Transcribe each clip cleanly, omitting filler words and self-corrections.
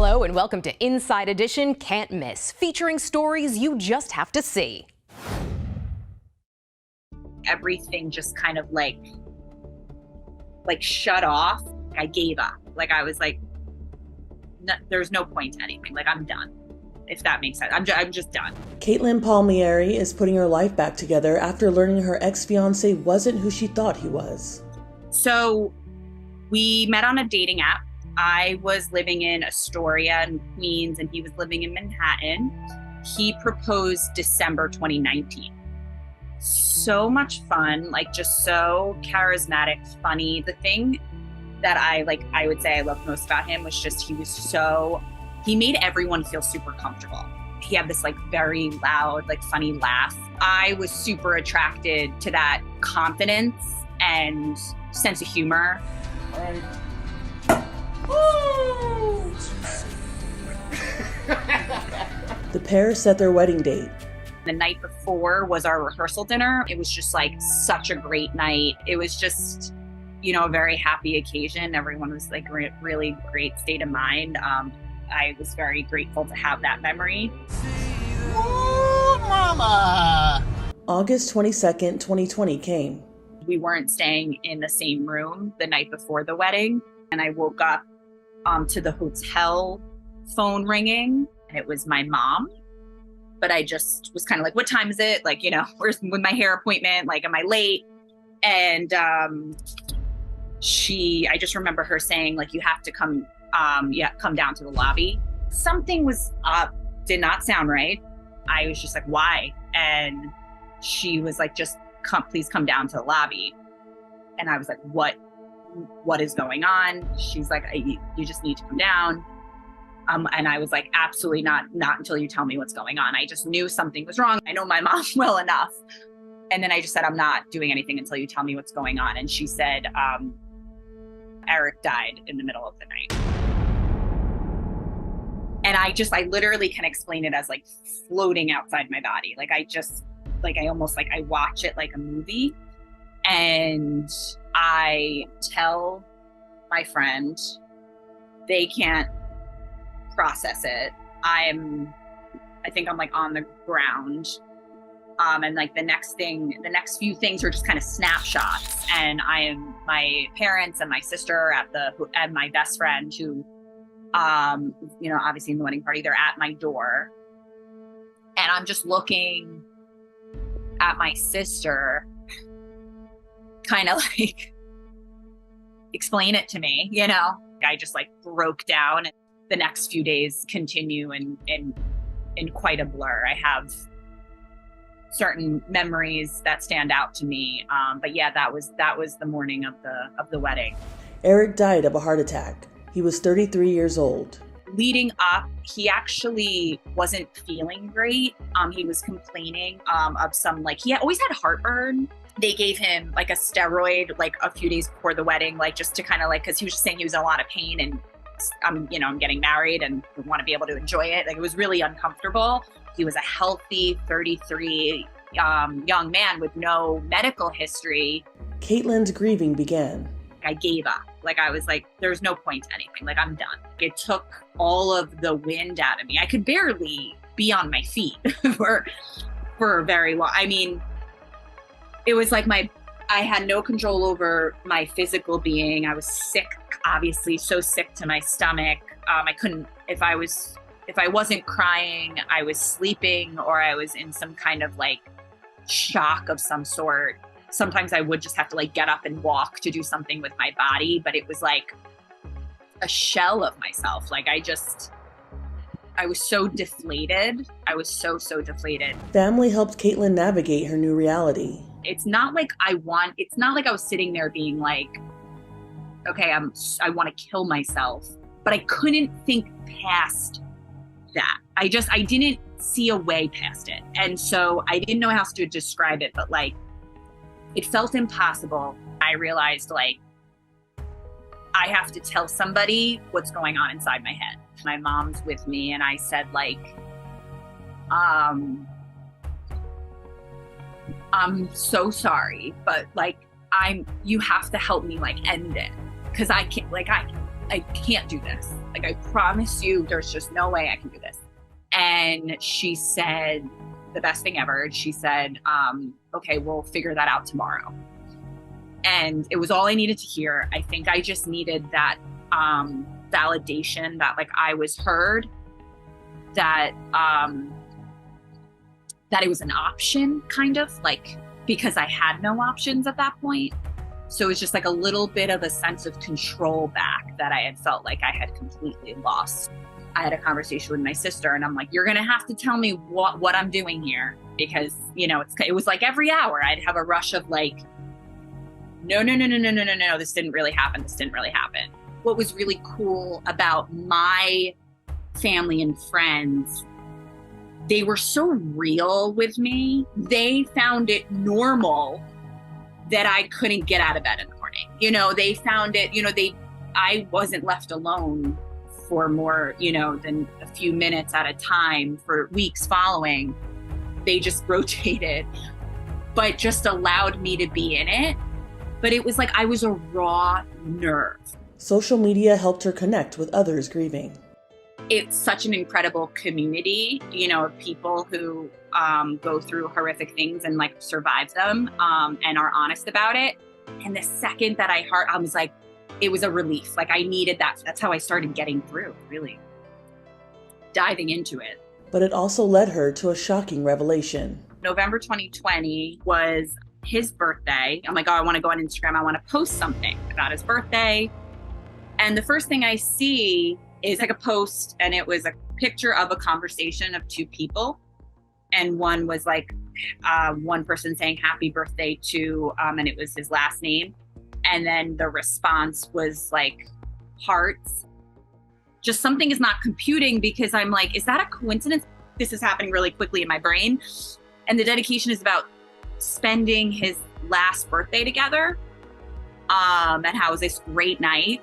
Hello and welcome to Inside Edition Can't Miss, featuring stories you just have to see. Everything just kind of like shut off. I gave up. Like I was like, no, there's no point to anything. Like I'm done, if that makes sense. I'm just done. Caitlin Palmieri is putting her life back together after learning her ex-fiance wasn't who she thought he was. So we met on a dating app. I was living in Astoria in Queens and he was living in Manhattan. He proposed December 2019. So much fun, like just so charismatic, funny. The thing that I would say I loved most about him was just he made everyone feel super comfortable. He had this like very loud, like funny laugh. I was super attracted to that confidence and sense of humor. The pair set their wedding date. The night before was our rehearsal dinner. It was just like such a great night. It was just, a very happy occasion. Everyone was like really great state of mind. I was very grateful to have that memory. Ooh, mama! August 22nd, 2020 came. We weren't staying in the same room the night before the wedding. And I woke up to the hotel phone ringing. And it was my mom. But I just was kind of like, what time is it? Like, where's with my hair appointment? Like, am I late? And I just remember her saying, like, you have to come down to the lobby. Something was up, did not sound right. I was just like, why? And she was like, please come down to the lobby. And I was like, what is going on? She's like, you just need to come down. And I was like, absolutely not until you tell me what's going on. I just knew something was wrong. I know my mom well enough. And then I just said, I'm not doing anything until you tell me what's going on. And she said, Eric died in the middle of the night. And I literally can explain it as like floating outside my body. Like I watch it like a movie. And I tell my friend, they can't process it. I think I'm like on the ground. And like the next few things are just kind of snapshots. And my parents and my sister and my best friend who, obviously in the wedding party, they're at my door. And I'm just looking at my sister, kind of like, explain it to me, I just like broke down. And the next few days continue in quite a blur. I have certain memories that stand out to me. But yeah, that was the morning of the wedding. Eric died of a heart attack. He was 33 years old. Leading up, he actually wasn't feeling great. He was complaining of some, like, he always had heartburn. They gave him like a steroid like a few days before the wedding, like just to kind of like, because he was just saying he was in a lot of pain and I'm getting married and want to be able to enjoy it. Like it was really uncomfortable. He was a healthy 33 young man with no medical history. Caitlin's grieving began. I gave up. Like I was like, there's no point to anything. Like I'm done. It took all of the wind out of me. I could barely be on my feet for a very long. I mean, it was like I had no control over my physical being. I was sick, obviously, so sick to my stomach. I couldn't, if I wasn't crying, I was sleeping or I was in some kind of like shock of some sort. Sometimes I would just have to like get up and walk to do something with my body, but it was like a shell of myself. Like I was so deflated. I was so deflated. Family helped Caitlin navigate her new reality. It's not like I was sitting there being like, okay, I want to kill myself, but I couldn't think past that. I didn't see a way past it. And so I didn't know how to describe it, but like, it felt impossible. I realized like, I have to tell somebody what's going on inside my head. My mom's with me and I said like, I'm so sorry, but like, you have to help me like end it. Cause I can't do this. Like, I promise you, there's just no way I can do this. And she said the best thing ever. She said, okay, we'll figure that out tomorrow. And it was all I needed to hear. I think I just needed that validation that like I was heard, that that it was an option, kind of like, because I had no options at that point. So it was just like a little bit of a sense of control back that I had felt like I had completely lost. I had a conversation with my sister and I'm like, you're gonna have to tell me what I'm doing here, because you know, it was like every hour I'd have a rush of like, no, this didn't really happen. What was really cool about my family and friends, they were so real with me. They found it normal that I couldn't get out of bed in the morning. You know, they found it, you know, I wasn't left alone for more, you know, than a few minutes at a time for weeks following. They just rotated, but just allowed me to be in it. But it was like I was a raw nerve. Social media helped her connect with others grieving. It's such an incredible community, you know, of people who go through horrific things and like survive them and are honest about it. And the second that I heard, I was like, it was a relief. Like I needed that. That's how I started getting through, really diving into it. But it also led her to a shocking revelation. November 2020 was his birthday. I'm like, oh, I want to go on Instagram. I want to post something about his birthday. And the first thing I see is like a post, and it was a picture of a conversation of two people. And one was like one person saying happy birthday to, and it was his last name. And then the response was like hearts. Just something is not computing, because I'm like, is that a coincidence? This is happening really quickly in my brain. And the dedication is about spending his last birthday together, and how it was this great night.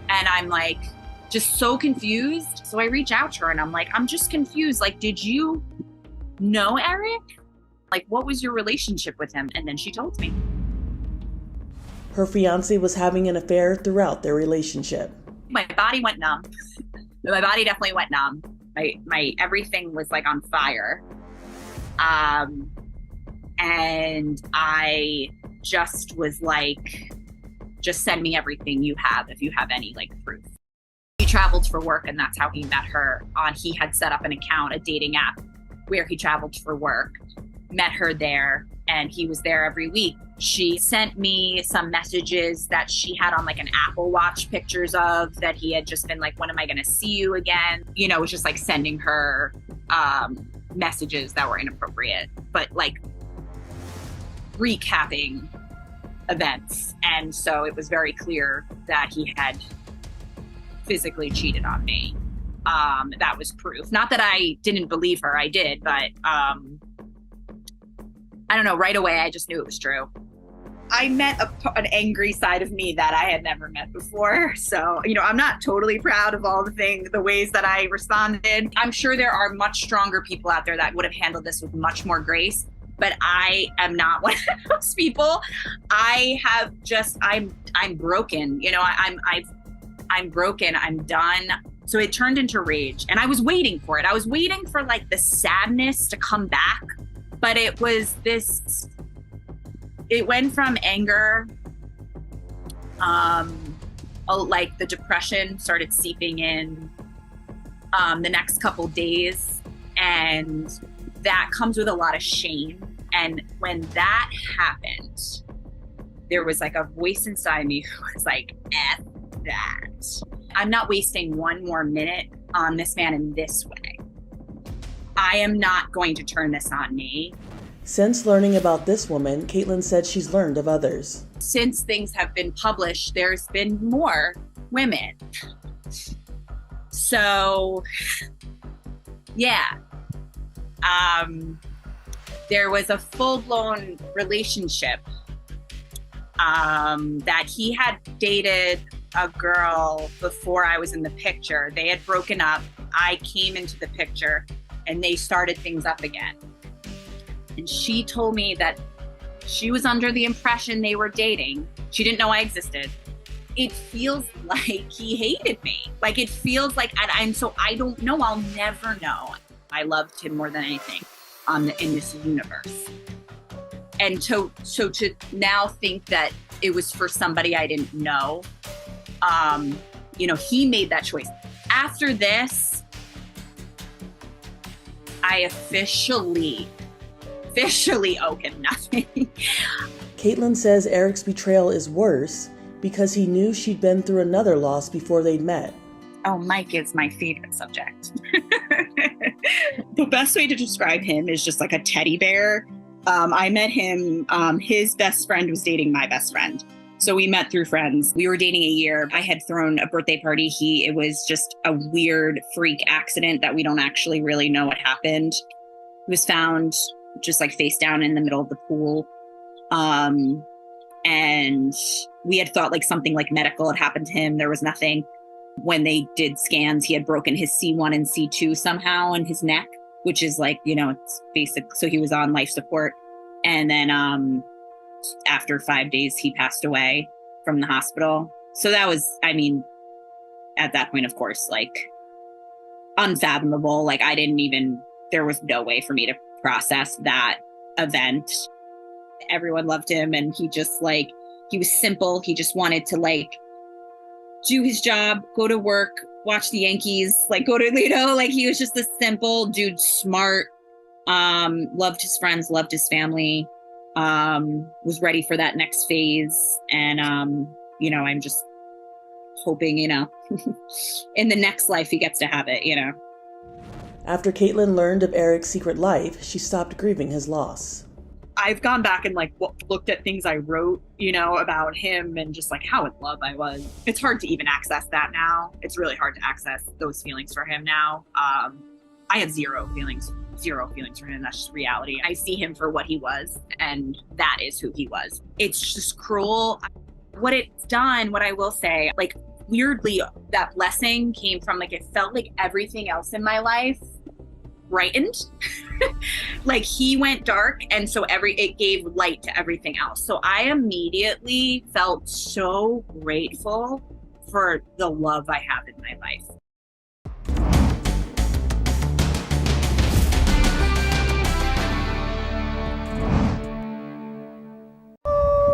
And I'm like, just so confused. So I reach out to her and I'm like, I'm just confused. Like, did you know Eric? Like, what was your relationship with him? And then she told me. Her fiance was having an affair throughout their relationship. My body went numb. My body definitely went numb. My everything was like on fire. And I just was like, just send me everything you have if you have any like proof. He traveled for work, and that's how he met her. He had set up an account, a dating app, where he traveled for work, met her there, and he was there every week. She sent me some messages that she had on like an Apple Watch pictures of, that he had just been like, when am I going to see you again? You know, it was just like sending her messages that were inappropriate, but like recapping events. And so it was very clear that he had physically cheated on me. That was proof. Not that I didn't believe her, I did, but I don't know, right away I just knew it was true. I met an angry side of me that I had never met before. So, you know, I'm not totally proud of all the ways that I responded. I'm sure there are much stronger people out there that would have handled this with much more grace, but I am not one of those people. I'm broken. You know, I'm broken. I'm done. So it turned into rage, and I was waiting for it. I was waiting for like the sadness to come back, but it was this. It went from anger, like the depression started seeping in the next couple days, and that comes with a lot of shame. And when that happened, there was like a voice inside me who was like, F that. I'm not wasting one more minute on this man in this way. I am not going to turn this on me. Since learning about this woman, Caitlin said she's learned of others. Since things have been published, there's been more women. So, yeah. There was a full-blown relationship that he had dated a girl before I was in the picture. They had broken up. I came into the picture and they started things up again. And she told me that she was under the impression they were dating. She didn't know I existed. it feels like he hated me. Like it feels like, and so I don't know. I'll never know. I loved him more than anything in this universe. And so to now think that it was for somebody I didn't know, he made that choice. After this, I officially owe him nothing. Caitlin says Eric's betrayal is worse because he knew she'd been through another loss before they'd met. Oh, Mike is my favorite subject. The best way to describe him is just like a teddy bear. I met him, his best friend was dating my best friend. So we met through friends. We were dating a year. I had thrown a birthday party. It was just a weird freak accident that we don't actually really know what happened. He was found just like face down in the middle of the pool. And we had thought like something like medical had happened to him. There was nothing. When they did scans, he had broken his C1 and C2 somehow in his neck, which is like, it's basic. So he was on life support. And then after 5 days, he passed away from the hospital. So that was, at that point, of course, like unfathomable. Like there was no way for me to process that event. Everyone loved him. And he just he was simple. He just wanted to do his job, go to work, watch the Yankees, go to, he was just a simple dude, smart, loved his friends, loved his family, was ready for that next phase. And, I'm just hoping, in the next life he gets to have it, After Caitlin learned of Eric's secret life, she stopped grieving his loss. I've gone back and looked at things I wrote, about him and just how in love I was. It's hard to even access that now. It's really hard to access those feelings for him now. I have zero feelings for him. That's just reality. I see him for what he was, and that is who he was. It's just cruel. What it's done, what I will say, weirdly, that blessing came from it felt like everything else in my life brightened. He went dark, and so it gave light to everything else. So I immediately felt so grateful for the love I have in my life.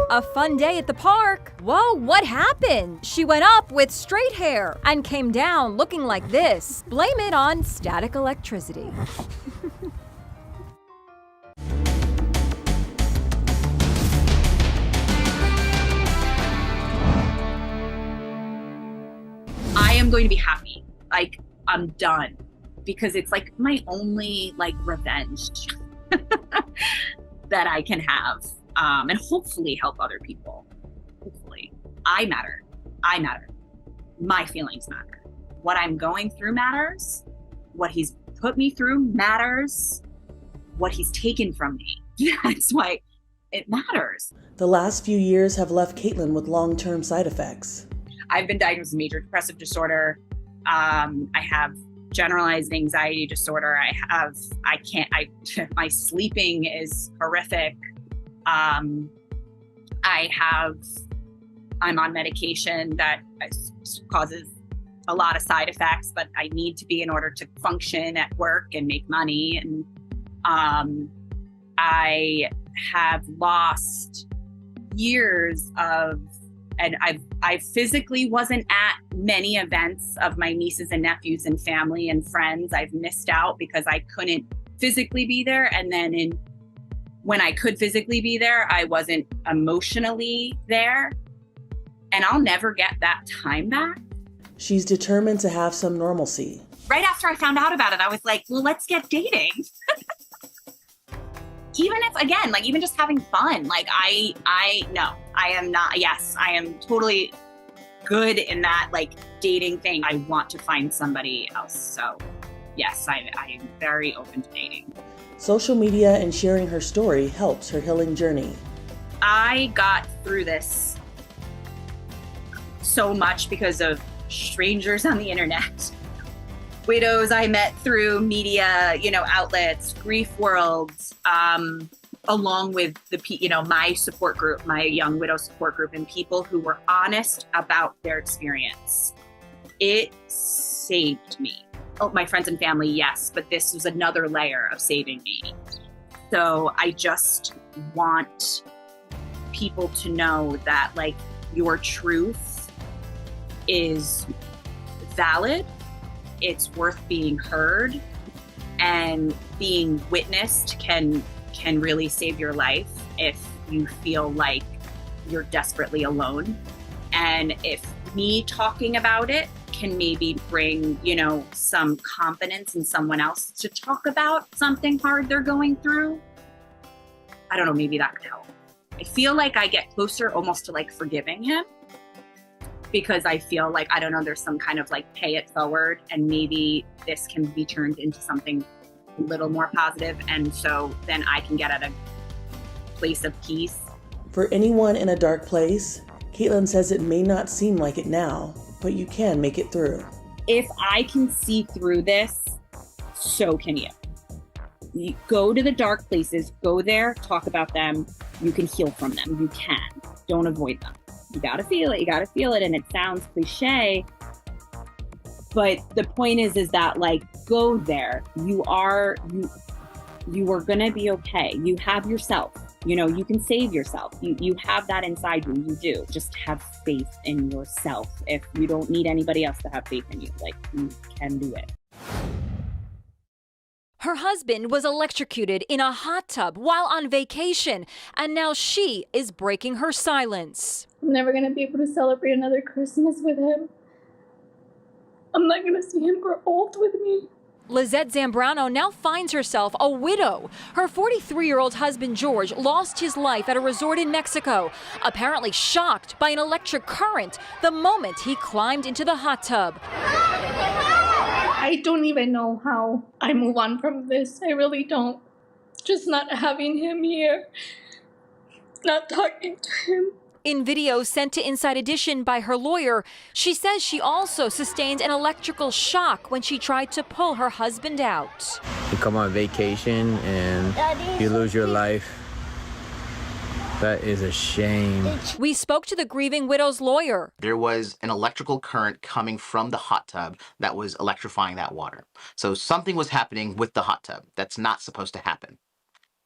A fun day at the park. Whoa, what happened? She went up with straight hair and came down looking like this. Blame it on static electricity. I am going to be happy. I'm done, because it's my only revenge that I can have. And hopefully help other people. Hopefully. I matter. My feelings matter. What I'm going through matters. What he's put me through matters. What he's taken from me. That's why it matters. The last few years have left Caitlin with long-term side effects. I've been diagnosed with major depressive disorder. I have generalized anxiety disorder. My sleeping is horrific. I'm on medication that causes a lot of side effects, but I need to be in order to function at work and make money. And I have lost years and I physically wasn't at many events of my nieces and nephews and family and friends. I've missed out because I couldn't physically be there. And then when I could physically be there, I wasn't emotionally there. And I'll never get that time back. She's determined to have some normalcy. Right after I found out about it, I was like, well, let's get dating. Even if, again, even just having fun, no, I am not. Yes, I am totally good in that, dating thing. I want to find somebody else. So yes, I am very open to dating. Social media and sharing her story helps her healing journey. I got through this so much because of strangers on the internet, widows I met through media, outlets, grief worlds, along with my support group, my young widow support group, and people who were honest about their experience. It saved me. Oh, my friends and family, yes, but this was another layer of saving me. So I just want people to know that, like, your truth is valid, it's worth being heard, and being witnessed can really save your life if you feel like you're desperately alone. And if me talking about it can maybe bring, some confidence in someone else to talk about something hard they're going through, I don't know, maybe that could help. I feel like I get closer almost to like forgiving him, because I feel like, I don't know, there's some kind of like pay it forward, and maybe this can be turned into something a little more positive, and so then I can get at a place of peace. For anyone in a dark place, Caitlin says it may not seem like it now, but you can make it through. If I can see through this, so can you. You go to the dark places, go there, talk about them. You can heal from them. You can. Don't avoid them. You gotta feel it. You gotta feel it. And it sounds cliche, but the point is that, like, go there. You are gonna be okay. You have yourself. You can save yourself. You have that inside you. You do. Just have faith in yourself. If you don't need anybody else to have faith in you, like, you can do it. Her husband was electrocuted in a hot tub while on vacation, and now she is breaking her silence. I'm never going to be able to celebrate another Christmas with him. I'm not going to see him grow old with me. Lizette Zambrano now finds herself a widow. Her 43-year-old husband, George, lost his life at a resort in Mexico, apparently shocked by an electric current the moment he climbed into the hot tub. I don't even know how I move on from this. I really don't. Just not having him here, not talking to him. In video sent to Inside Edition by her lawyer, she says she also sustained an electrical shock when she tried to pull her husband out. You come on vacation and you lose your life. That is a shame. We spoke to the grieving widow's lawyer. There was an electrical current coming from the hot tub that was electrifying that water. So something was happening with the hot tub that's not supposed to happen.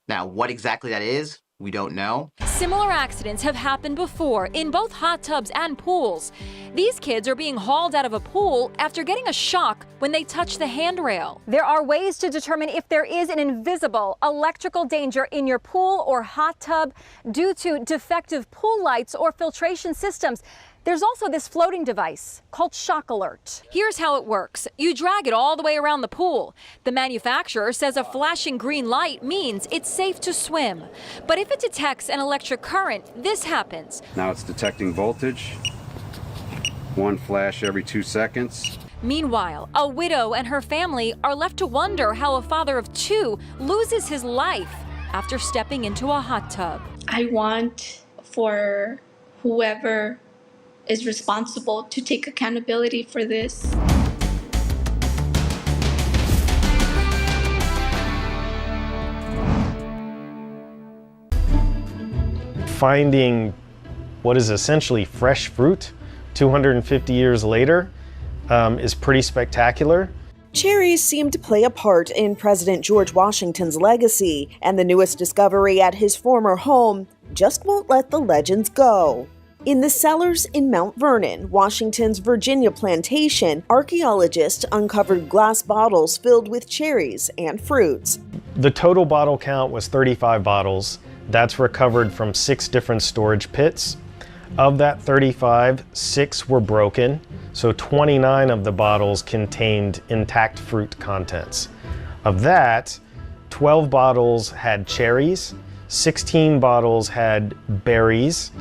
Now, what exactly that is, we don't know. Similar accidents have happened before in both hot tubs and pools. These kids are being hauled out of a pool after getting a shock when they touch the handrail. There are ways to determine if there is an invisible electrical danger in your pool or hot tub due to defective pool lights or filtration systems. There's also this floating device called Shock Alert. Here's how it works. You drag it all the way around the pool. The manufacturer says a flashing green light means it's safe to swim. But if it detects an electric current, this happens. Now it's detecting voltage. One flash every 2 seconds. Meanwhile, a widow and her family are left to wonder how a father of two loses his life after stepping into a hot tub. I want for whoever is responsible to take accountability for this. Finding what is essentially fresh fruit 250 years later is pretty spectacular. Cherries seem to play a part in President George Washington's legacy, and the newest discovery at his former home just won't let the legends go. In the cellars in Mount Vernon, Washington's Virginia plantation, archaeologists uncovered glass bottles filled with cherries and fruits. The total bottle count was 35 bottles. That's recovered from 6 different storage pits. Of that 35, 6 were broken, so 29 of the bottles contained intact fruit contents. Of that, 12 bottles had cherries, 16 bottles had berries,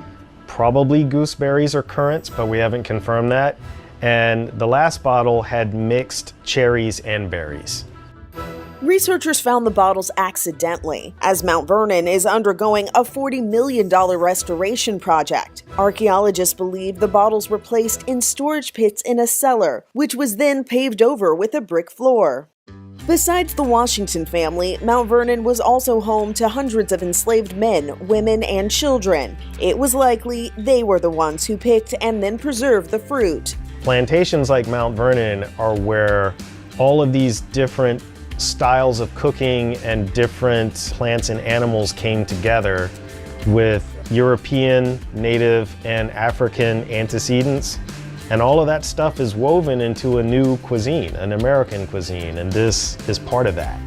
probably gooseberries or currants, but we haven't confirmed that. And the last bottle had mixed cherries and berries. Researchers found the bottles accidentally, as Mount Vernon is undergoing a $40 million restoration project. Archaeologists believe the bottles were placed in storage pits in a cellar, which was then paved over with a brick floor. Besides the Washington family, Mount Vernon was also home to hundreds of enslaved men, women, and children. It was likely they were the ones who picked and then preserved the fruit. Plantations like Mount Vernon are where all of these different styles of cooking and different plants and animals came together with European, native, and African antecedents. And all of that stuff is woven into a new cuisine, an American cuisine, and this is part of that.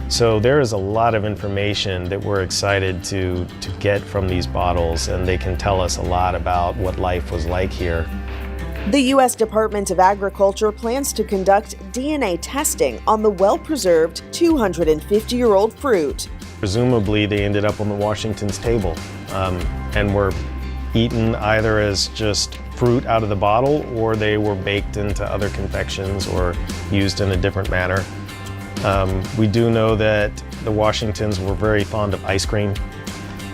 So there is a lot of information that we're excited to get from these bottles, and they can tell us a lot about what life was like here. The U.S. Department of Agriculture plans to conduct DNA testing on the well-preserved 250-year-old fruit. Presumably they ended up on the Washington's table and were eaten either as just fruit out of the bottle, or they were baked into other confections or used in a different manner. We do know that the Washingtons were very fond of ice cream.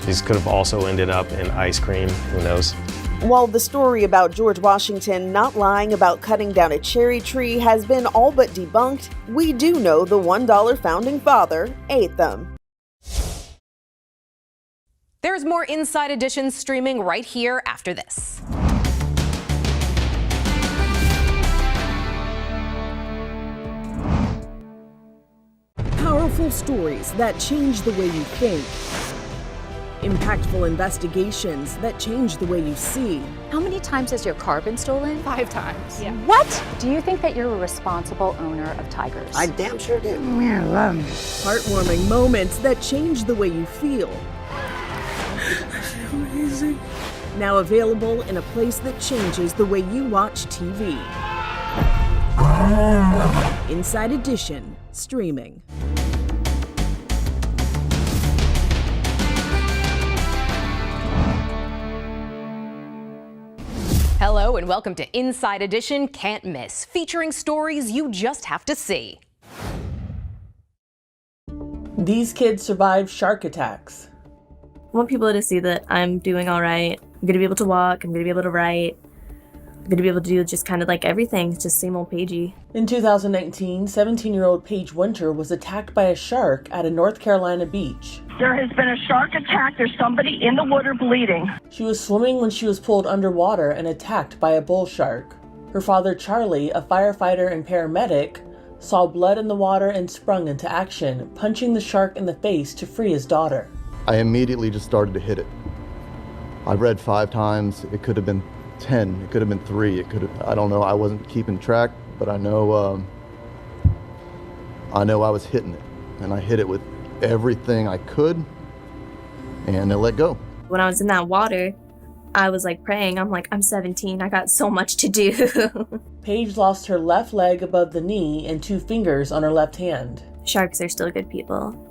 These could have also ended up in ice cream, who knows? While the story about George Washington not lying about cutting down a cherry tree has been all but debunked, we do know the $1 founding father ate them. There's more Inside Edition streaming right here after this. Powerful stories that change the way you think. Impactful investigations that change the way you see. How many times has your car been stolen? 5 times. Yeah. What? Do you think that you're a responsible owner of tigers? I damn sure do. Heartwarming moments that change the way you feel. I feel amazing. Now available in a place that changes the way you watch TV. Inside Edition, streaming. Hello and welcome to Inside Edition Can't Miss, featuring stories you just have to see. These kids survived shark attacks. I want people to see that I'm doing all right. I'm going to be able to walk. I'm going to be able to write. I'm going to be able to do just kind of like everything. It's just same old Paigey. In 2019, 17-year-old Paige Winter was attacked by a shark at a North Carolina beach. There has been a shark attack. There's somebody in the water bleeding. She was swimming when she was pulled underwater and attacked by a bull shark. Her father, Charlie, a firefighter and paramedic, saw blood in the water and sprung into action, punching the shark in the face to free his daughter. I immediately just started to hit it. I read 5 times. It could have been 10. It could have been 3. It could have, I don't know. I wasn't keeping track, but I know I was hitting it, and I hit it with everything I could, and it let go. When I was in that water, I was like praying. I'm like, I'm 17. I got so much to do. Paige lost her left leg above the knee and 2 fingers on her left hand. Sharks are still good people.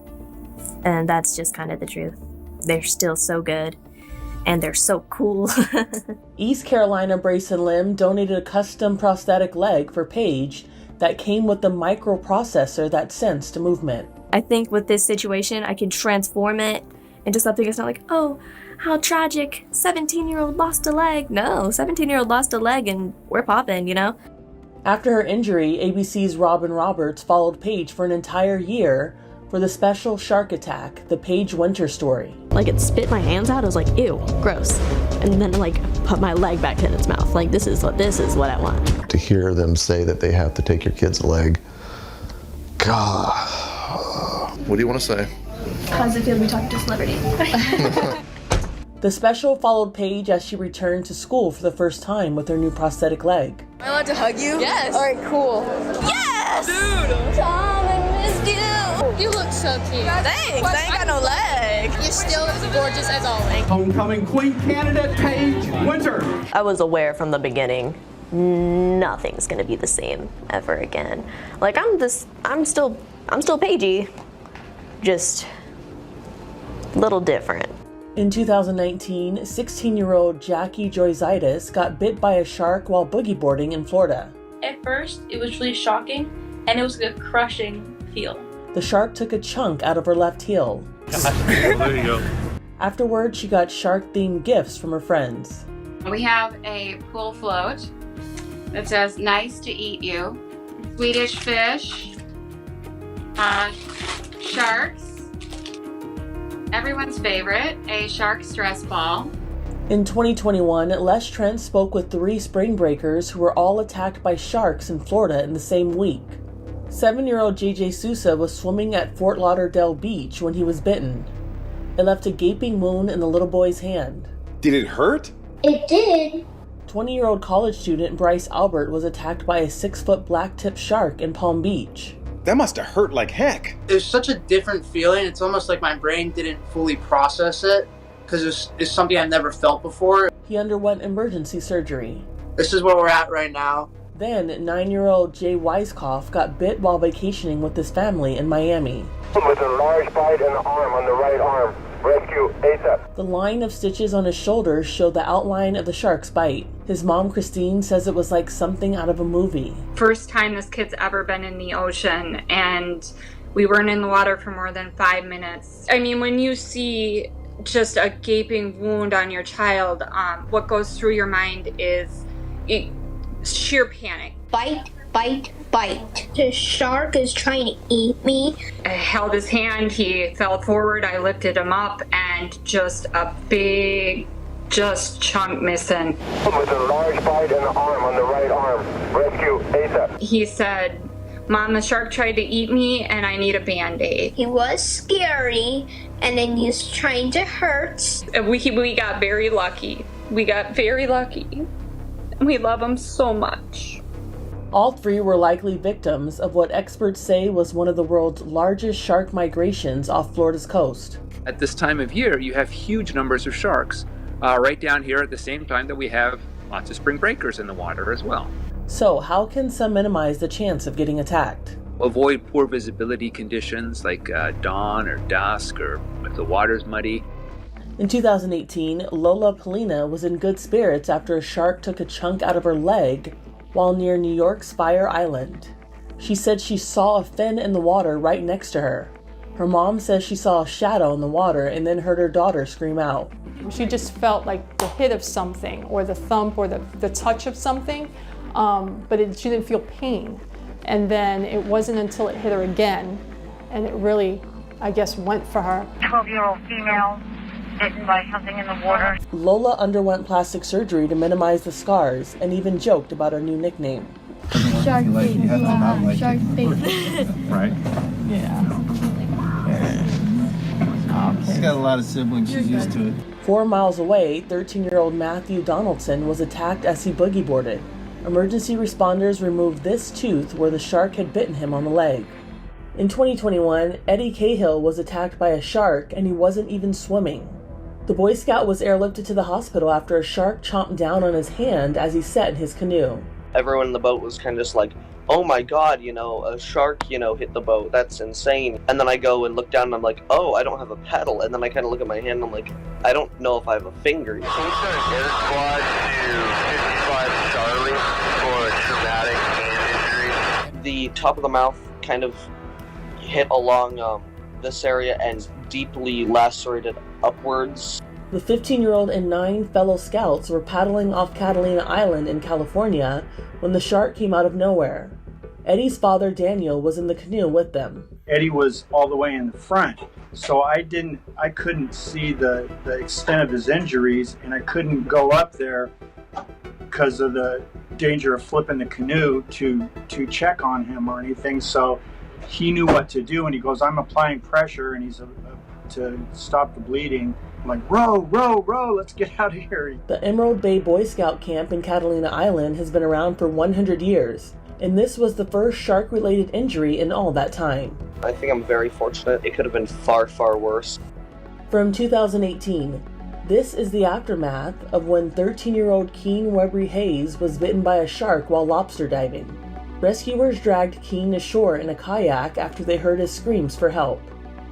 And that's just kind of the truth. They're still so good. And they're so cool. East Carolina Brace and Limb donated a custom prosthetic leg for Paige that came with the microprocessor that sensed movement. I think with this situation, I can transform it into something that's not like, oh, how tragic, 17-year-old lost a leg. No, 17-year-old lost a leg and we're popping, you know? After her injury, ABC's Robin Roberts followed Paige for an entire year for the special shark attack, the Paige Winter story. Like, it spit my hands out. I was like, ew, gross. And then like put my leg back in its mouth. Like, this is what I want. To hear them say that they have to take your kid's leg, God. What do you want to say? How does it feel to be talking to a celebrity? The special followed Paige as she returned to school for the first time with her new prosthetic leg. Am I allowed to hug you? Yes. All right, cool. Yes! Dude! Tom, I missed you. You look so cute. Thanks. I ain't got no leg. You're still as gorgeous as always. Homecoming Queen candidate Paige Winter. I was aware from the beginning, nothing's gonna be the same ever again. Like, I'm still Paigey, just a little different. In 2019, 16-year-old Jackie Joyzitis got bit by a shark while boogie boarding in Florida. At first, it was really shocking, and it was a crushing feel. The shark took a chunk out of her left heel. There you go. Afterward, she got shark-themed gifts from her friends. We have a pool float that says, "Nice to eat you," Swedish fish, Sharks. Everyone's favorite, a shark stress ball. In 2021, Les Trent spoke with 3 spring breakers who were all attacked by sharks in Florida in the same week. 7-year-old JJ Sousa was swimming at Fort Lauderdale Beach when he was bitten. It left a gaping wound in the little boy's hand. Did it hurt? It did. 20-year-old college student Bryce Albert was attacked by a 6-foot black-tipped shark in Palm Beach. That must have hurt like heck. It was such a different feeling. It's almost like my brain didn't fully process it because it's something I've never felt before. He underwent emergency surgery. This is where we're at right now. Then, 9-year-old Jay Weiskopf got bit while vacationing with his family in Miami. With a large bite in the arm, on the right arm. Rescue ASAP. The line of stitches on his shoulder showed the outline of the shark's bite. His mom, Christine, says it was like something out of a movie. First time this kid's ever been in the ocean, and we weren't in the water for more than 5 minutes. I mean, when you see just a gaping wound on your child, what goes through your mind is sheer panic. Bite, bite, bite. The shark is trying to eat me. I held his hand, he fell forward, I lifted him up, and just a big chunk missing. With a large bite in the arm, on the right arm. Rescue ASAP. He said, "Mom, the shark tried to eat me and I need a Band-Aid." He was scary, and then he was trying to hurt. We got very lucky. We got very lucky. We love him so much. All 3 were likely victims of what experts say was one of the world's largest shark migrations off Florida's coast. At this time of year, you have huge numbers of sharks right down here at the same time that we have lots of spring breakers in the water as well. So, how can some minimize the chance of getting attacked? Avoid poor visibility conditions like dawn or dusk, or if the water's muddy. In 2018, Lola Polina was in good spirits after a shark took a chunk out of her leg while near New York's Fire Island. She said she saw a fin in the water right next to her. Her mom says she saw a shadow in the water and then heard her daughter scream out. She just felt like the hit of something, or the thump, or the touch of something, but she didn't feel pain. And then it wasn't until it hit her again, and it really, I guess, went for her. 12-year-old female bitten by something in the water. Lola underwent plastic surgery to minimize the scars and even joked about her new nickname. Shark baby. Shark baby. Right? Yeah. She's got a lot of siblings. She's used to it. 4 miles away, 13-year-old Matthew Donaldson was attacked as he boogie boarded. Emergency responders removed this tooth where the shark had bitten him on the leg. In 2021, Eddie Cahill was attacked by a shark and he wasn't even swimming. The Boy Scout was airlifted to the hospital after a shark chomped down on his hand as he sat in his canoe. Everyone in the boat was kind of just like, oh my god, a shark, hit the boat. That's insane. And then I go and look down and I'm like, oh, I don't have a paddle. And then I kind of look at my hand and I'm like, I don't know if I have a finger. Can we send an air squad to 55 Charlie for a traumatic hand injury? The top of the mouth kind of hit along this area and deeply lacerated upwards. The 15-year-old and 9 fellow scouts were paddling off Catalina Island in California when the shark came out of nowhere. Eddie's father, Daniel, was in the canoe with them. Eddie was all the way in the front, so I couldn't see the extent of his injuries, and I couldn't go up there because of the danger of flipping the canoe to check on him or anything. So he knew what to do, and he goes, I'm applying pressure, and he's to stop the bleeding. I'm like, row, let's get out of here. The Emerald Bay Boy Scout camp in Catalina Island has been around for 100 years, and this was the first shark-related injury in all that time. I think I'm very fortunate. It could have been far, far worse. From 2018, this is the aftermath of when 13-year-old Keen Webry Hayes was bitten by a shark while lobster diving. Rescuers dragged Keen ashore in a kayak after they heard his screams for help.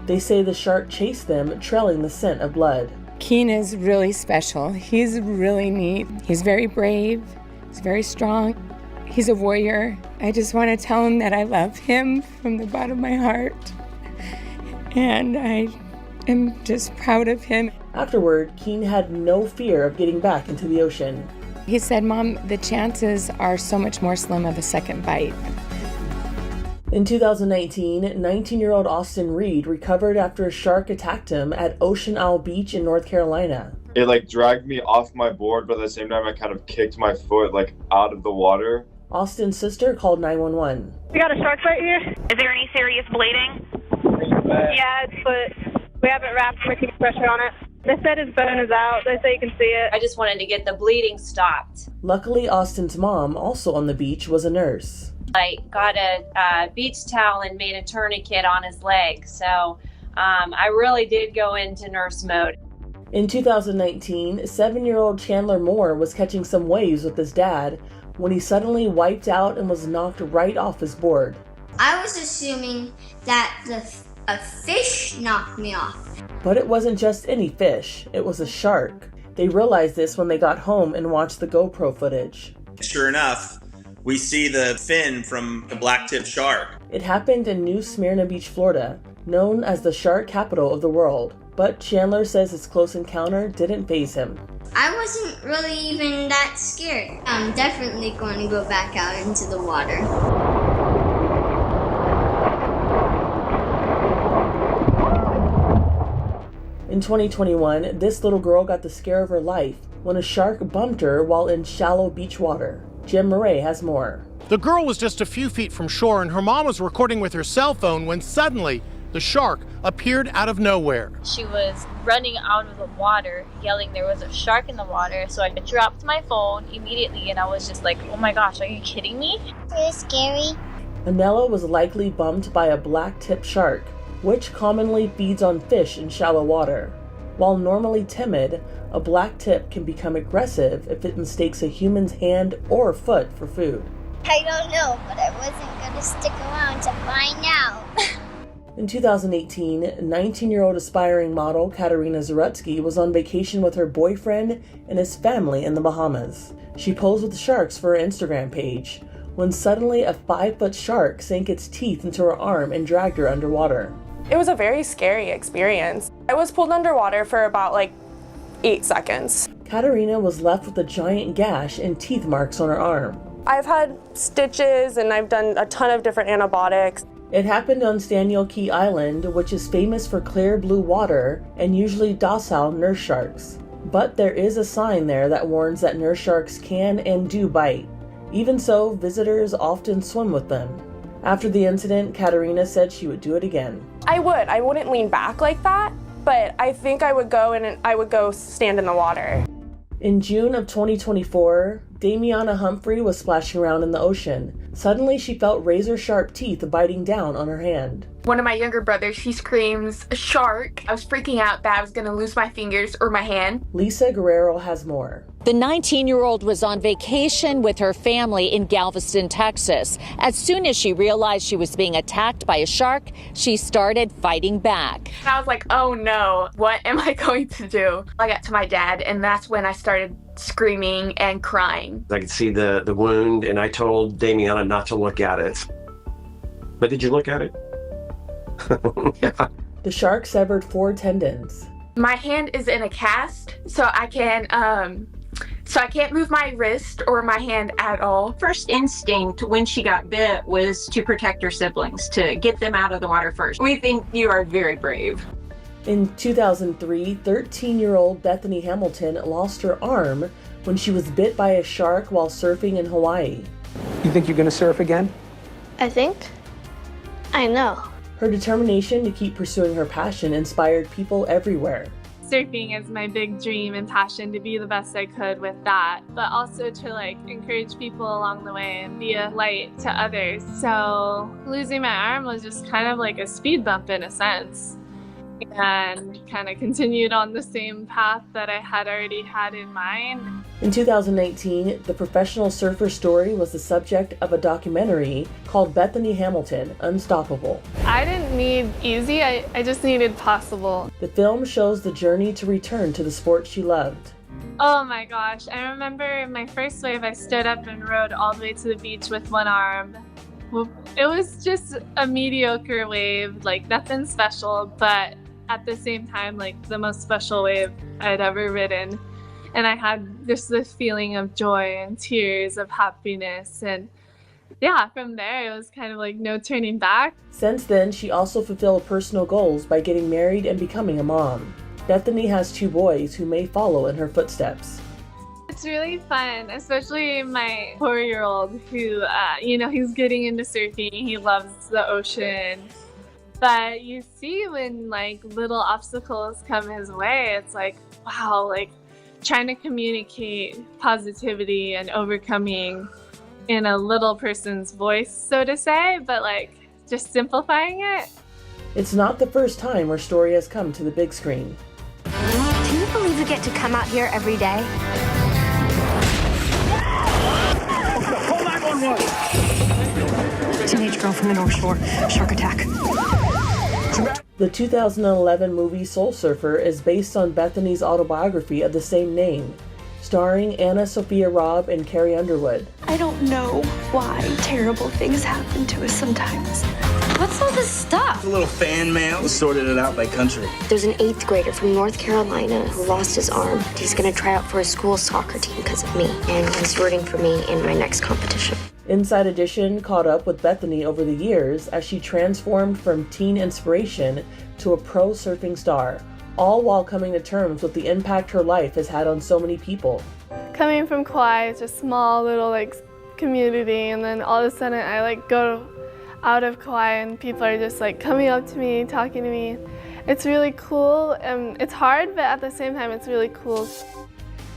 They say the shark chased them, trailing the scent of blood. Keen is really special. He's really neat. He's very brave. He's very strong. He's a warrior. I just want to tell him that I love him from the bottom of my heart. And I am just proud of him. Afterward, Keen had no fear of getting back into the ocean. He said, Mom, the chances are so much more slim of a second bite. In 2019, 19-year-old Austin Reed recovered after a shark attacked him at Ocean Isle Beach in North Carolina. It like dragged me off my board, but at the same time I kind of kicked my foot like out of the water. Austin's sister called 911. We got a shark right here. Is there any serious bleeding? Yeah, but we haven't wrapped or keeping pressure on it. They said his bone is out. They say you can see it. I just wanted to get the bleeding stopped. Luckily, Austin's mom, also on the beach, was a nurse. I got a beach towel and made a tourniquet on his leg, so I really did go into nurse mode. In 2019, 7-year-old Chandler Moore was catching some waves with his dad when he suddenly wiped out and was knocked right off his board. I was assuming that a fish knocked me off. But it wasn't just any fish, it was a shark. They realized this when they got home and watched the GoPro footage. Sure enough, we see the fin from the black-tipped shark. It happened in New Smyrna Beach, Florida, known as the shark capital of the world. But Chandler says his close encounter didn't faze him. I wasn't really even that scared. I'm definitely going to go back out into the water. In 2021, this little girl got the scare of her life when a shark bumped her while in shallow beach water. Jim Murray has more. The girl was just a few feet from shore and her mom was recording with her cell phone when suddenly the shark appeared out of nowhere. She was running out of the water, yelling there was a shark in the water, so I dropped my phone immediately and I was just like, oh my gosh, are you kidding me? It was scary. Anella was likely bumped by a black-tipped shark, which commonly feeds on fish in shallow water. While normally timid, a black tip can become aggressive if it mistakes a human's hand or foot for food. I don't know, but I wasn't going to stick around to find out. In 2018, 19-year-old aspiring model Katarina Zarutsky was on vacation with her boyfriend and his family in the Bahamas. She posed with sharks for her Instagram page, when suddenly a 5-foot shark sank its teeth into her arm and dragged her underwater. It was a very scary experience. I was pulled underwater for about 8 seconds. Katarina was left with a giant gash and teeth marks on her arm. I've had stitches and I've done a ton of different antibiotics. It happened on Staniel Key Island, which is famous for clear blue water and usually docile nurse sharks. But there is a sign there that warns that nurse sharks can and do bite. Even so, visitors often swim with them. After the incident, Katarina said she would do it again. I wouldn't lean back like that, but I think I would go stand in the water. In June of 2024, Damiana Humphrey was splashing around in the ocean. Suddenly, she felt razor-sharp teeth biting down on her hand. One of my younger brothers, he screams, "A shark!" I was freaking out that I was going to lose my fingers or my hand. Lisa Guerrero has more. The 19-year-old was on vacation with her family in Galveston, Texas. As soon as she realized she was being attacked by a shark, she started fighting back. And I was like, oh no, what am I going to do? I got to my dad, and that's when I started screaming and crying. I could see the wound, and I told Damiana not to look at it. But did you look at it? Yeah. The shark severed 4 tendons. My hand is in a cast, so I can't move my wrist or my hand at all. First instinct when she got bit was to protect her siblings, to get them out of the water first. We think you are very brave. In 2003, 13-year-old Bethany Hamilton lost her arm when she was bit by a shark while surfing in Hawaii. You think you're going to surf again? I think. I know. Her determination to keep pursuing her passion inspired people everywhere. Surfing is my big dream and passion, to be the best I could with that, but also to encourage people along the way and be a light to others. So losing my arm was just kind of like a speed bump in a sense, and kind of continued on the same path that I had already had in mind. In 2019, the professional surfer story was the subject of a documentary called Bethany Hamilton, Unstoppable. I didn't need easy, I just needed possible. The film shows the journey to return to the sport she loved. Oh my gosh, I remember my first wave I stood up and rode all the way to the beach with one arm. It was just a mediocre wave, nothing special, but at the same time, the most special wave I'd ever ridden. And I had just this feeling of joy and tears of happiness, and Yeah, from there it was kind of like no turning back. Since then, she also fulfilled personal goals by getting married and becoming a mom. Bethany has 2 boys who may follow in her footsteps. It's really fun, especially my 4-year-old who, he's getting into surfing. He loves the ocean. But you see when like little obstacles come his way, it's like, wow, like trying to communicate positivity and overcoming in a little person's voice, so to say, but like just simplifying it. It's not the first time her story has come to the big screen. Can you believe we get to come out here every day? Call 911. Teenage girl from the North Shore, shark attack. The 2011 movie Soul Surfer is based on Bethany's autobiography of the same name, starring Anna Sophia Robb and Carrie Underwood. I don't know why terrible things happen to us sometimes. What's all this stuff? A little fan mail. Sorted it out by country. There's an 8th grader from North Carolina who lost his arm. He's gonna try out for his school soccer team because of me, and he's rooting for me in my next competition. Inside Edition caught up with Bethany over the years as she transformed from teen inspiration to a pro surfing star, all while coming to terms with the impact her life has had on so many people. Coming from Kauai, it's a small little like community, and then all of a sudden I like go out of Kauai and people are just like coming up to me, talking to me. It's really cool, and it's hard, but at the same time it's really cool.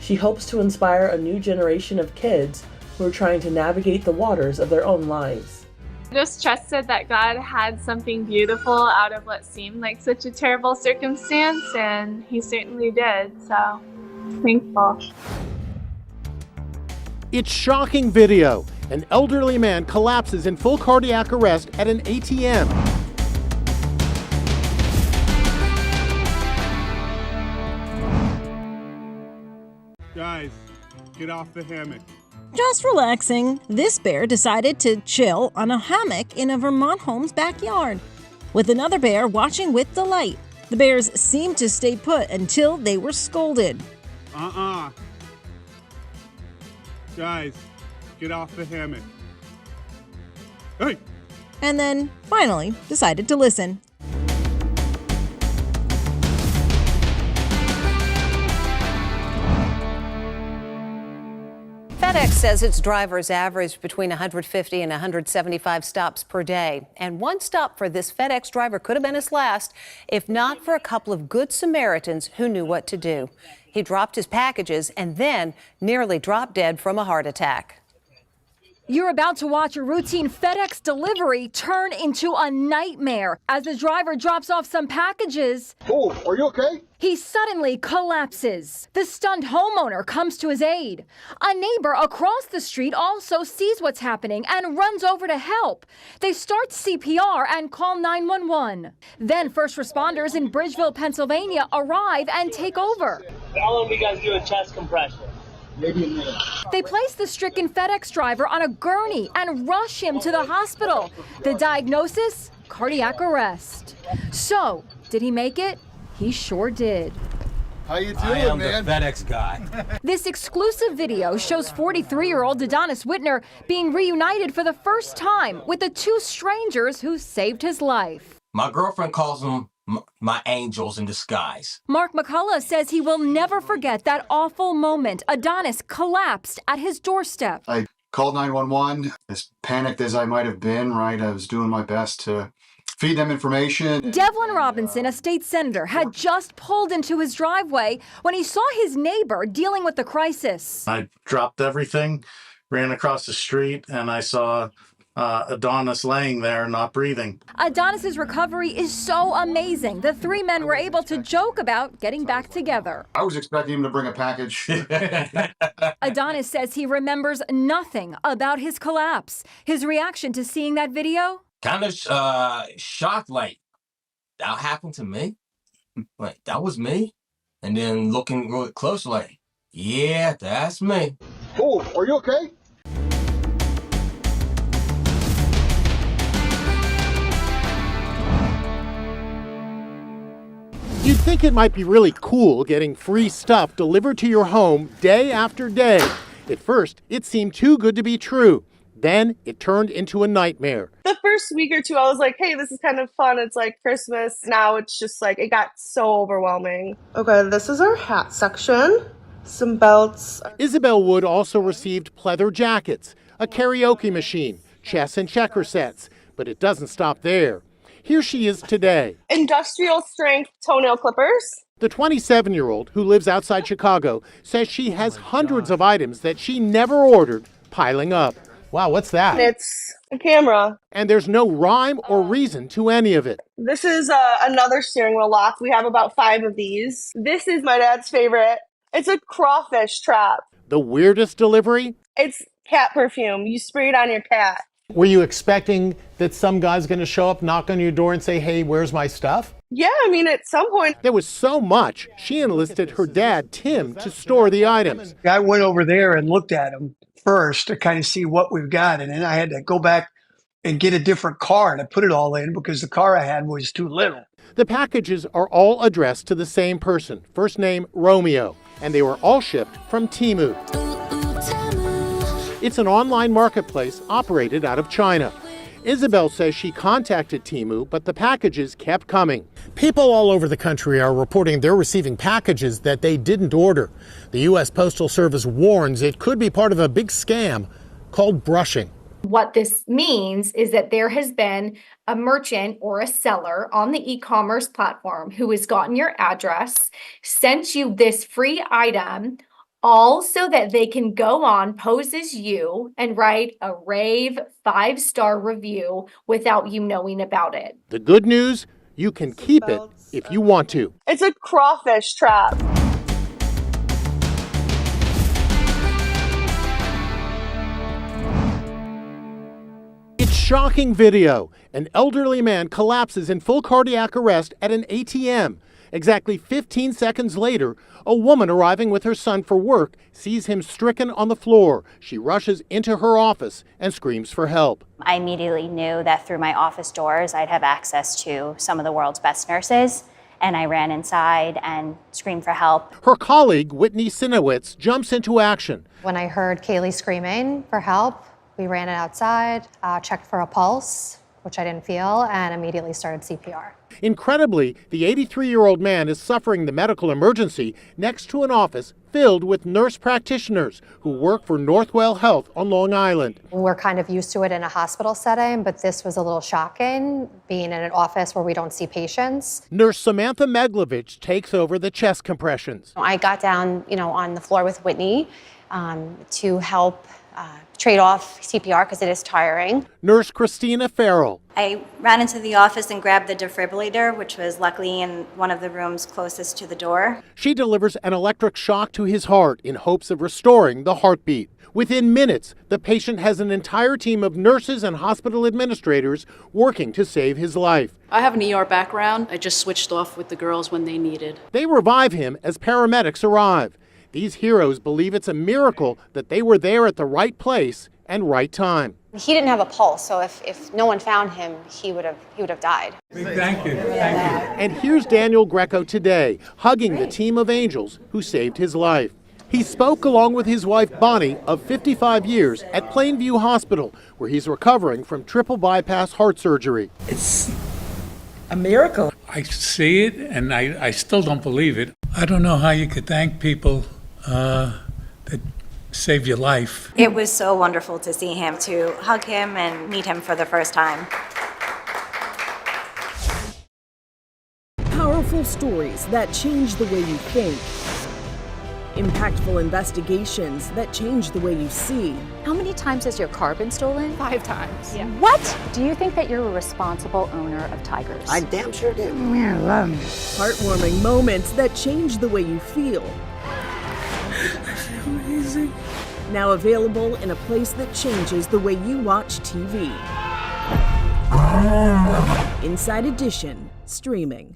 She hopes to inspire a new generation of kids who are trying to navigate the waters of their own lives. I just trusted that God had something beautiful out of what seemed like such a terrible circumstance, and He certainly did, so thankful. It's shocking video. An elderly man collapses in full cardiac arrest at an ATM. Guys, get off the hammock. Just relaxing, this bear decided to chill on a hammock in a Vermont home's backyard, with another bear watching with delight. The bears seemed to stay put until they were scolded. Guys, get off the hammock. Hey! And then, finally, decided to listen. FedEx says its drivers average between 150 and 175 stops per day. And one stop for this FedEx driver could have been his last, if not for a couple of good Samaritans who knew what to do. He dropped his packages and then nearly dropped dead from a heart attack. You're about to watch a routine FedEx delivery turn into a nightmare. As the driver drops off some packages, Oh, are you okay? he suddenly collapses. The stunned homeowner comes to his aid. A neighbor across the street also sees what's happening and runs over to help. They start CPR and call 911. Then first responders in Bridgeville, Pennsylvania arrive and take over. How long do you guys do a chest compression? Maybe a minute. They place the stricken FedEx driver on a gurney and rush him to the hospital. The diagnosis? Cardiac arrest. So, did he make it? He sure did. How you doing, I am man? the FedEx guy. This exclusive video shows 43-year-old Adonis Whitner being reunited for the first time with the 2 strangers who saved his life. My girlfriend calls them my angels in disguise. Mark McCullough says he will never forget that awful moment Adonis collapsed at his doorstep. I called 911. As panicked as I might have been, right, I was doing my best to feed them information. Devlin Robinson, a state senator, had just pulled into his driveway when he saw his neighbor dealing with the crisis. I dropped everything, ran across the street, and I saw Adonis laying there, not breathing. Adonis's recovery is so amazing. The 3 men were able to joke about getting back together. I was expecting him to bring a package. Adonis says he remembers nothing about his collapse. His reaction to seeing that video? Kind of shocked, like, that happened to me? Like, that was me? And then looking really close, like, yeah, that's me. Oh, are you okay? You'd think it might be really cool getting free stuff delivered to your home day after day. At first, it seemed too good to be true. Then it turned into a nightmare. The first week or two, I was like, hey, this is kind of fun. It's like Christmas. Now it's just like, it got so overwhelming. Okay, this is our hat section. Some belts. Isabel Wood also received pleather jackets, a karaoke machine, chess and checker sets, but it doesn't stop there. Here she is today. Industrial strength toenail clippers. The 27-year-old, who lives outside Chicago, says she has hundreds of items that she never ordered piling up. Wow, what's that? It's a camera. And there's no rhyme or reason to any of it. This is another steering wheel lock. We have about 5 of these. This is my dad's favorite. It's a crawfish trap. The weirdest delivery? It's cat perfume. You spray it on your cat. Were you expecting that some guy's going to show up, knock on your door and say, hey, where's my stuff? Yeah, I mean, at some point. There was so much, she enlisted her dad, Tim, to store the items. I went over there and looked at them first to kind of see what we've got. And then I had to go back and get a different car to put it all in because the car I had was too little. The packages are all addressed to the same person, first name Romeo, and they were all shipped from Temu. It's an online marketplace operated out of China. Isabel says she contacted Temu, but the packages kept coming. People all over the country are reporting they're receiving packages that they didn't order. The U.S. Postal Service warns it could be part of a big scam called brushing. What this means is that there has been a merchant or a seller on the e-commerce platform who has gotten your address, sent you this free item, all so that they can go on, pose as you, and write a rave 5-star review without you knowing about it. The good news, you can keep it if you want to. It's a crawfish trap. It's shocking video. An elderly man collapses in full cardiac arrest at an ATM. Exactly 15 seconds later, a woman arriving with her son for work sees him stricken on the floor. She rushes into her office and screams for help. I immediately knew that through my office doors, I'd have access to some of the world's best nurses, and I ran inside and screamed for help. Her colleague, Whitney Sinowitz, jumps into action. When I heard Kaylee screaming for help, we ran it outside, checked for a pulse, which I didn't feel, and immediately started CPR. Incredibly, the 83-year-old man is suffering the medical emergency next to an office filled with nurse practitioners who work for Northwell Health on Long Island. We're kind of used to it in a hospital setting, but this was a little shocking, being in an office where we don't see patients. Nurse Samantha Meglovich takes over the chest compressions. I got down, on the floor with Whitney to help trade off CPR because it is tiring. Nurse Christina Farrell. I ran into the office and grabbed the defibrillator, which was luckily in one of the rooms closest to the door. She delivers an electric shock to his heart in hopes of restoring the heartbeat. Within minutes, the patient has an entire team of nurses and hospital administrators working to save his life. I have an ER background. I just switched off with the girls when they needed. They revive him as paramedics arrive. These heroes believe it's a miracle that they were there at the right place and right time. He didn't have a pulse, so if no one found him, he would have died. Thank you. And here's Daniel Greco today, hugging the team of angels who saved his life. He spoke along with his wife Bonnie of 55 years at Plainview Hospital, where he's recovering from triple bypass heart surgery. It's a miracle. I see it, and I still don't believe it. I don't know how you could thank people that saved your life. It was so wonderful to see him, to hug him and meet him for the first time. Powerful stories that change the way you think. Impactful investigations that change the way you see. How many times has your car been stolen? 5 times. Yeah. What? Do you think that you're a responsible owner of tigers? I damn sure do. Yeah, love me. Heartwarming moments that change the way you feel. I feel amazing. Now available in a place that changes the way you watch TV. Inside Edition, streaming.